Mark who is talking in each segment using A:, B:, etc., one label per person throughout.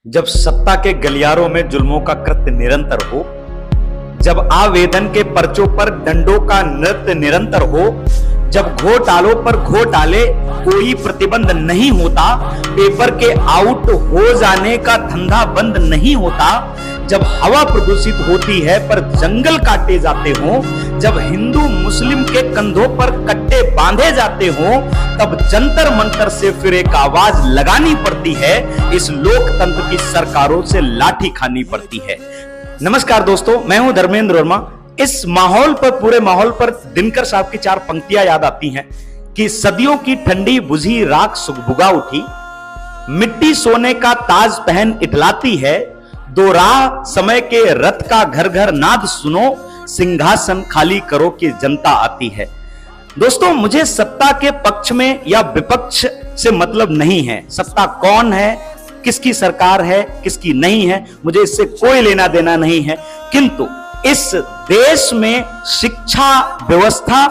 A: जब सत्ता के गलियारों में जुल्मों का कृत्य निरंतर हो, जब आवेदन के पर्चों पर दंडों का नृत्य निरंतर हो, जब घोटालों पर घोटाले कोई प्रतिबंध नहीं होता, पेपर के आउट हो जाने का धंधा बंद नहीं होता, जब हवा प्रदूषित होती है पर जंगल काटे जाते हो, जब हिंदू मुस्लिम के कंधों पर कट्टे बांधे जाते हो, तब जंतर मंतर से फिर एक आवाज लगानी पड़ती है। इस लोकतंत्र की सरकारों से लाठी खानी पड़ती है। नमस्कार दोस्तों, मैं हूं धर्मेंद्र वर्मा। इस माहौल पर, पूरे माहौल पर दिनकर साहब की 4 पंक्तियां याद आती हैं कि सदियों की ठंडी बुझी राख सुगबुगा उठी, मिट्टी सोने का ताज पहन इटलाती है, दो राह समय के रथ का घर घर नाद सुनो, सिंहासन खाली करो कि जनता आती है। दोस्तों, मुझे सत्ता के पक्ष में या विपक्ष से मतलब नहीं है। सत्ता कौन है, किसकी सरकार है, किसकी नहीं है, मुझे इससे कोई लेना देना नहीं है। किंतु इस देश में शिक्षा व्यवस्था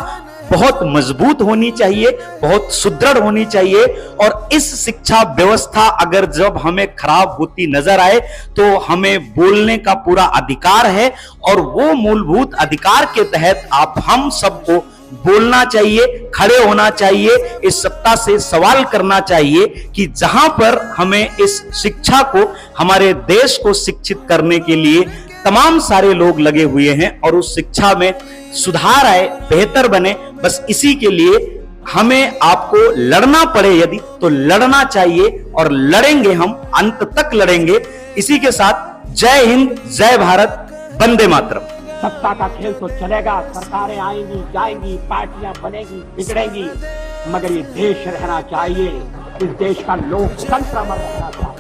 A: बहुत मजबूत होनी चाहिए, बहुत सुदृढ़ होनी चाहिए। और इस शिक्षा व्यवस्था अगर जब हमें खराब होती नजर आए तो हमें बोलने का पूरा अधिकार है, और वो मूलभूत अधिकार के तहत हम सबको बोलना चाहिए, खड़े होना चाहिए, इस सत्ता से सवाल करना चाहिए कि जहां पर हमें इस शिक्षा को, हमारे देश को शिक्षित करने के लिए तमाम सारे लोग लगे हुए हैं और उस शिक्षा में सुधार आए, बेहतर बने, बस इसी के लिए हमें आपको लड़ना पड़े यदि तो लड़ना चाहिए, और लड़ेंगे, हम अंत तक लड़ेंगे। इसी के साथ जय हिंद, जय भारत, वंदे मातरम।
B: सत्ता का खेल तो चलेगा, सरकारें आएंगी जाएंगी, पार्टियां बनेगी बिगड़ेंगी, मगर ये देश रहना चाहिए, इस देश का लोकतंत्र अमर रहना चाहिए।